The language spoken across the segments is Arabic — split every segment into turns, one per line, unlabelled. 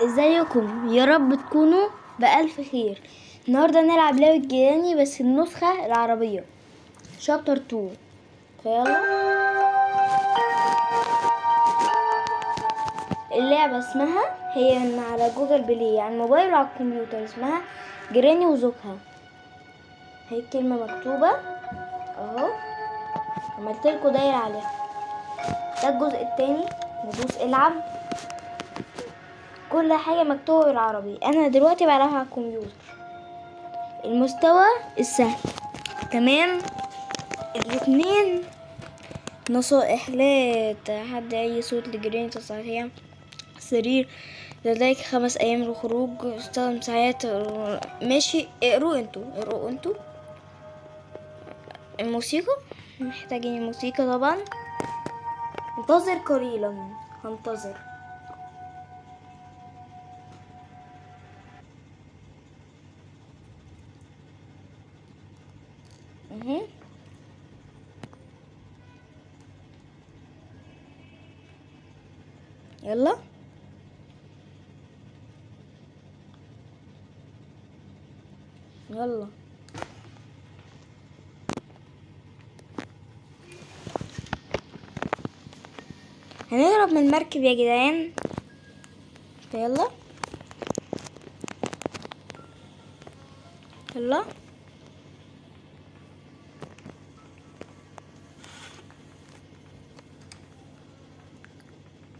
ازيكم؟ يا رب تكونوا بألف خير. النهارده نلعب لعبة جيراني بس النسخة العربية شابتر 2. فيلا. اللعبة اسمها هي من على جوجل بلاي على الموبايل وعلى الكمبيوتر، اسمها جيراني وزوجها. هي الكلمة مكتوبة اهو، عملتلكوا دايرة عليها. ده الجزء التاني، ندوس العب. كل حاجة مكتوبة بالعربي. انا دلوقتي بلعبها على الكمبيوتر. المستوى السهل. تمام. الاتنين نصائح: لا تحد اي صوت لجيراني تصحيح سرير، لديك 5 ايام للخروج، استخدم ساعات. ماشي، اقروا انتوا الموسيقى. محتاجين الموسيقى طبعا. انتظر قليلا. هنتظر. يلا. يلا هنهرب من المركب يا جدعان. يلا يلا.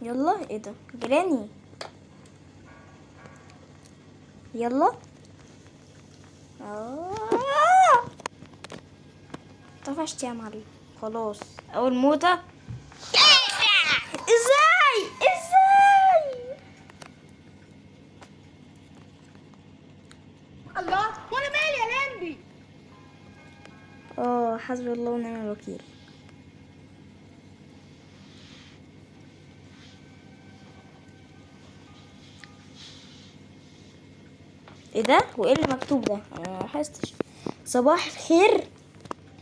يلا. ايه ده جيراني؟ يلا. طفشت يا معلم. خلاص اول موتة. ازاي
الله، وانا مالي يا لمبي؟
حسبي الله ونعم الوكيل. ايه ده؟ وايه اللي مكتوب ده؟ انا ما لاحظتش. صباح الخير.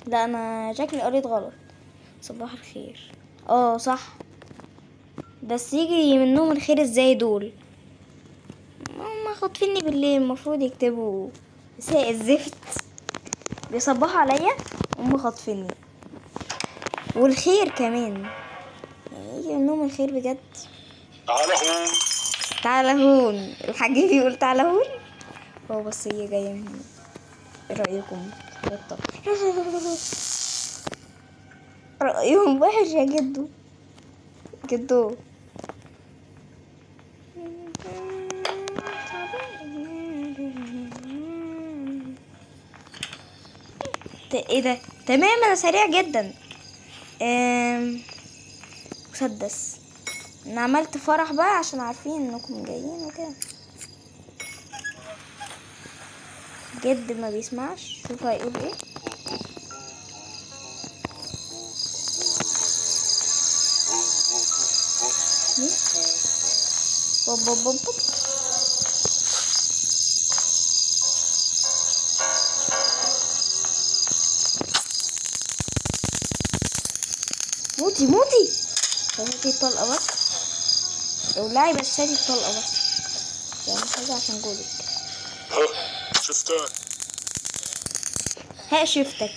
لا انا شكلي قريت غلط. صباح الخير. صح. بس يجي منهم الخير ازاي دول؟ هم خاطفيني بالليل، المفروض يكتبوا مساء الزفت. بيصبحوا عليا، هم خاطفيني. والخير كمان، يعني يجي منهم الخير بجد. تعال هون. الحاج بيقول تعال هون. هو بس هي جاية من هنا. ايه رأيكم؟ رأيهم وحش يا جدو. ايه ده؟ تمام، انا سريع جدا. مسدس. انا عملت فرح بقى عشان عارفين انكم جايين وكده. جد ما بيسمعش. شوف هيقول ايه. بوب بوب بوب بوب. موتي هاتي الطلقة بس. اولعي بس هاتي الطلقة بس. يعني حاجة عشان جولك. شفتك.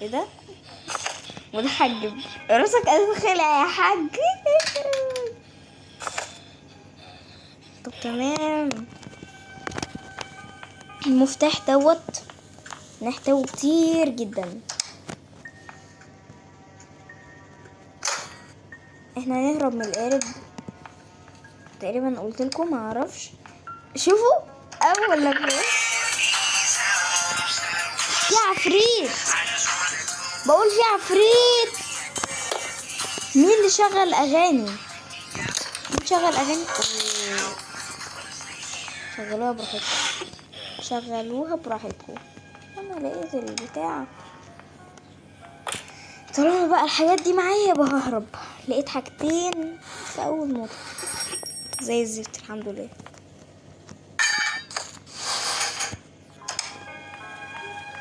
ايه ده؟ متحجب. راسك ألف خلع يا حاج. طب تمام. المفتاح دوت نحتاجه كتير جدا. احنا هنهرب من القارب تقريبا. قلت لكم ما اعرفش. شوفوا اول لك في عفريت. بقول في عفريت. مين اللي شغل اغاني؟ شغلوها براحتكم. انا لقيت البتاع. طالما بقى الحاجات دي معايا يبقى ههرب. لقيت حاجتين في اول موت زي الزفت. الحمد لله.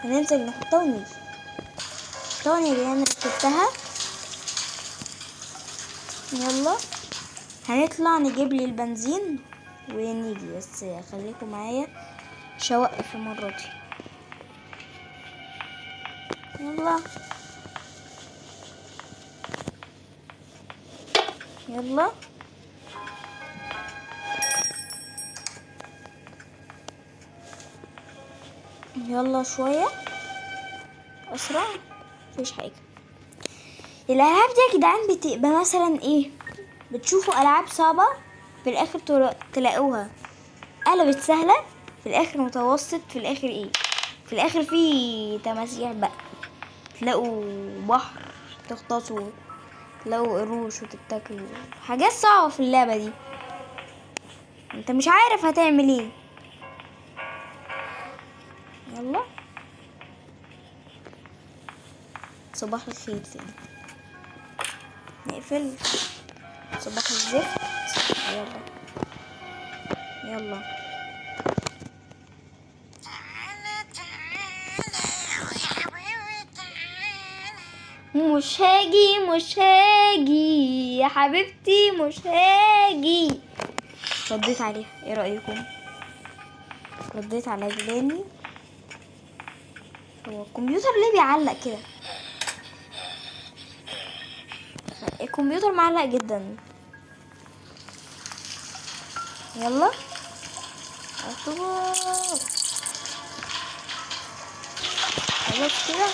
هننزل نحطها ونيجي. اللي انا ركبتها. يلا هنطلع نجيب لي البنزين ونيجي، بس خليكم معايا مش هوقف المرة دي. يلا يلا يلا شوية أسرع. مفيش حاجة. الألعاب دي يا جدعان بتبقى مثلا ايه، بتشوفوا ألعاب صعبة في الآخر تلاقوها قلبت سهلة، في الآخر متوسط، في الآخر ايه، في الآخر في تماسيح بقى، تلاقوا بحر تغطسوا، تلاقوا قروش وتتاكلوا، حاجات صعبة في اللعبة دي، انت مش عارف هتعمل ايه. يلا صباح الخير تاني، نقفل صباح الزفت. يلا يلا مش هاجي مش هاجي يا حبيبتي مش هاجي. رديت عليها، ايه رأيكم؟ رديت على جلاني. هو الكمبيوتر ليه بيعلق كده؟ الكمبيوتر معلق جدا. يلا اعتبر خلاص كده،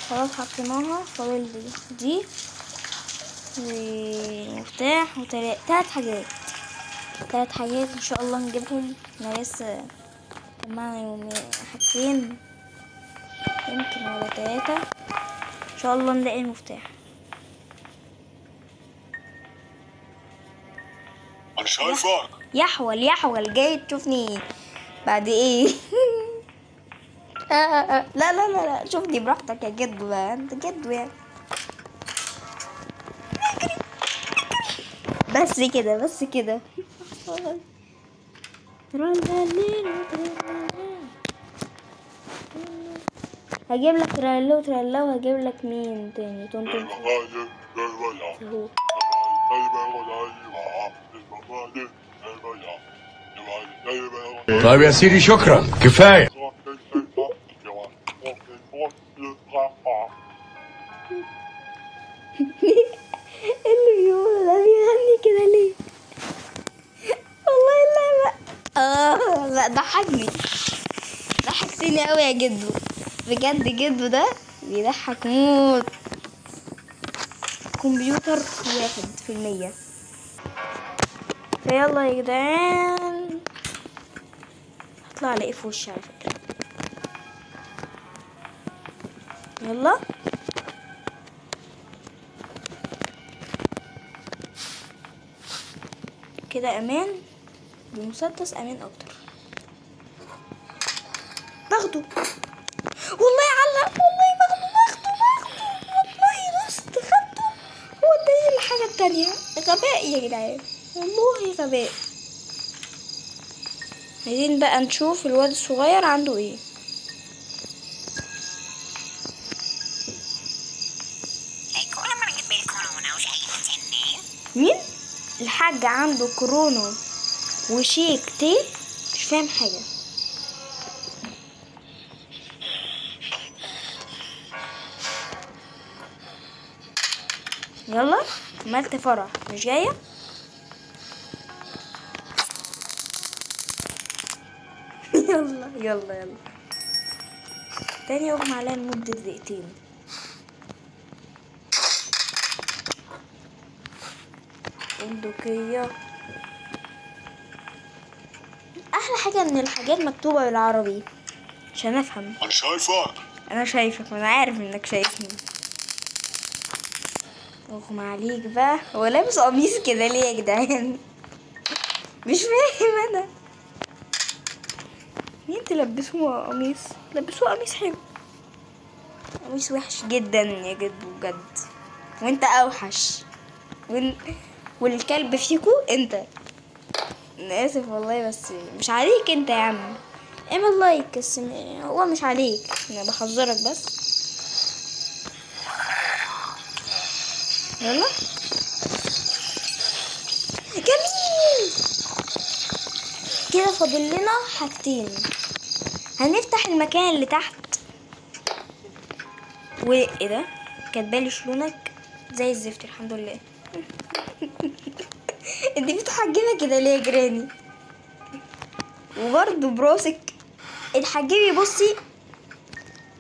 خلاص حطيناها. فاضل دي ومفتاح تلات حاجات، تلات حاجات ان شاء الله نجيبهم. احنا لسه جمعنا يوم حاجتين يمكن ولا تلاتة، ان شاء الله نلاقي المفتاح.
انا شايفك.
يحول يحول جاي تشوفني بعد ايه؟ لا لا لا لا، شوفني براحتك يا جدو بقى، انت جدو يعني. بس كده بس كده. هجيب لك تريلو تريلو، وهجيب لك مين تاني؟ تونتون اهو.
طيب يا سيدي شكرا كفايه.
اللي بيقول ده بيغني كده ليه؟ والله لا لا ضحكني، ضحكتني قوي يا جدو، بجد جدو ده بيضحك موت. كمبيوتر 1%. فيلا يا جدعان، هطلع الاقي في وشي على فكرة. يلا كده امان، بمسدس امان اكتر. باخده والله، علق والله، باخده والله، بس خدته. هو اداني الحاجة التانية. غباء يا جدعان، والله غباء. عايزين بقى نشوف الواد الصغير عنده ايه. مين؟ الحاج عنده كورونا وشيك تي، مش فاهم حاجة. يلا عملت فرح مش جاية. يلا يلا يلا تاني يغمى عليا لمدة دقيقتين. بندقية. احلى حاجة ان الحاجات مكتوبة بالعربي عشان افهم.
انا شايفك.
انا شايفك وانا عارف انك شايفني. اغمى عليك بقى. هو لابس قميص كده ليه يا جدعان؟ مش فاهم انا. مين تلبسوه قميص؟ لبسوه قميص حلو. قميص وحش جدا يا جدو بجد، وانت اوحش. والكلب فيكو انت. انا اسف والله، بس مش عليك انت يا عم. اعمل لايك، بس هو مش عليك، انا بحذرك بس. يلا جميل. كده فاضل لنا حاجتين. هنفتح المكان اللي تحت. وايه ده؟ كاتبالي شلونك زي الزفت. الحمد لله. انت بتحجبي كده ليه يا جراني؟ وبرضه براسك اتحجبي. بصي،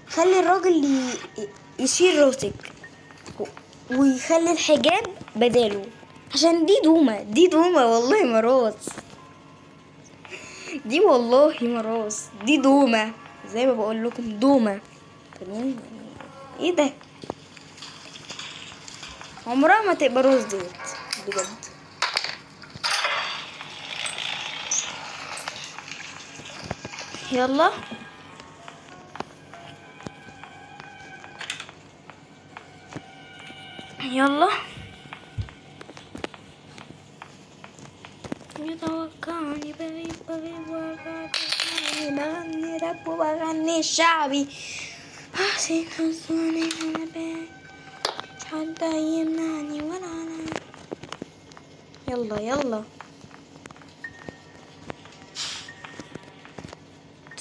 خلي الراجل يشيل راسك ويخلي الحجاب بداله، عشان دي دومة. دي دومة والله مراس. دي والله مراس. دي دومة زي ما بقول لكم، دومة. فاهمين ايه ده؟ عمرها ما تبقى راس ديت بجد. يلا يلا يتوقعني بغني راب وبغني الشعبي. حسين حسوني انا باين حتى يمنعني ولا انا. يلا يلا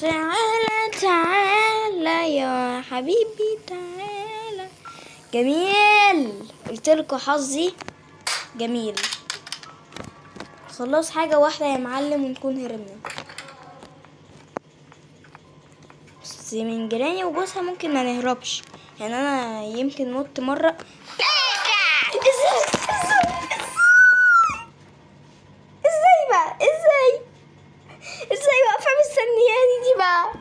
تعالى تعالى يا حبيبي تعالى. جميل. قلتلكوا حظي جميل. خلاص حاجة واحدة يا معلم ونكون هربنا. بس من جيراني وجوزها ممكن ما نهربش، يعني انا يمكن نط مرة. ازاي بقى؟ ازاي واقفة مستنياني دي بقى؟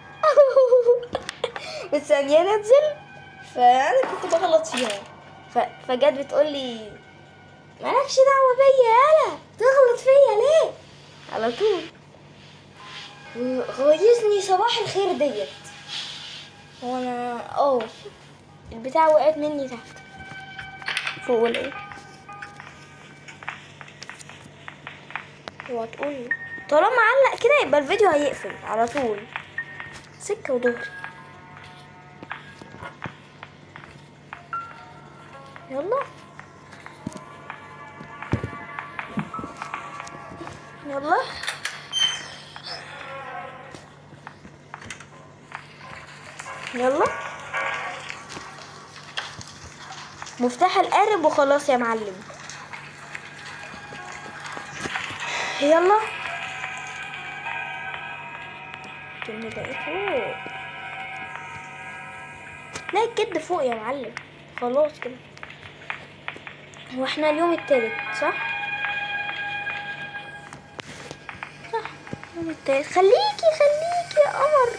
مستنياني انزل. فانا كنت بغلط فيها، فجت بتقولي مالكش دعوة بيا، يالا تغلط فيا ليه؟ على طول غيظني صباح الخير ديت. هو انا البتاع وقعت مني تحت فوق ولا ايه؟ هو تقول طالما علق كده يبقى الفيديو هيقفل على طول. سكة ودغري. يلا يلا يلا. مفتاح القارب وخلاص يا معلم. يلا كنا ده ايه فوق؟ لا الكد فوق يا معلم. خلاص كده. هو احنا اليوم التالت صح؟ صح اليوم التالت. خليكي يا قمر.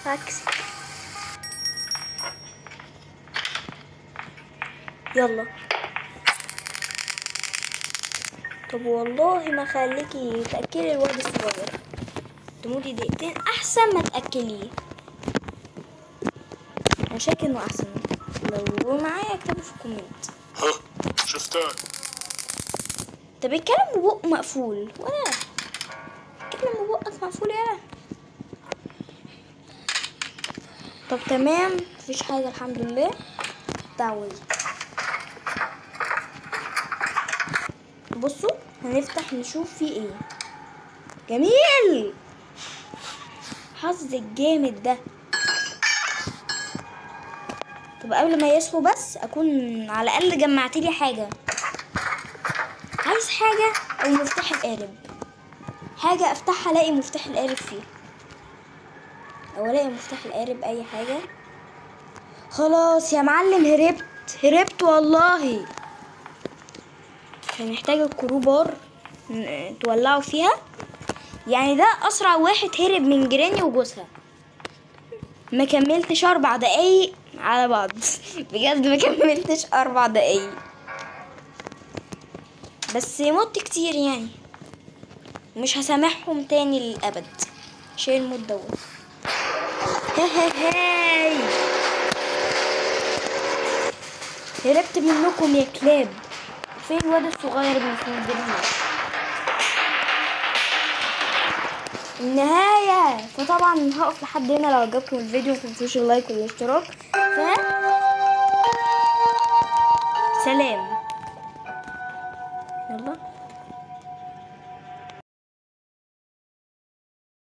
عكسي. يلا. طب والله ما خليكي تأكلي الواد الصغير. تموتي دقيقتين احسن ما تأكليه. انا شايف انه احسن. لو معايا اكتبه في الكومنت.
ها شفتها.
طب بيتكلم ببق مقفول ولا بيتكلم ببقك مقفول يالا؟ طب تمام مفيش حاجة الحمد لله. تعويض. بصوا هنفتح نشوف فيه ايه. جميل. حظ الجامد ده. طب قبل ما يصحوا بس اكون على الاقل جمعت لي حاجه. عايز حاجه او مفتاح القارب. حاجه افتحها الاقي مفتاح القارب فيه، او الاقي مفتاح القارب اي حاجه. خلاص يا معلم هربت والله. هنحتاج الكروبار تولعوا فيها. يعني ده اسرع واحد هرب من جيراني وجوزها. ما كملتش 4 دقايق على بعض. بجد ما كملتش 4 دقايق، بس مت كتير يعني. مش هسامحهم تاني للأبد. شيل الموت دوت. هاي هربت منكم يا كلاب. فين الواد الصغير اللي في الدنيا؟ النهاية. فطبعا هقف لحد هنا. لو عجبكم الفيديو متنسوش اللايك والاشتراك. سلام. يلا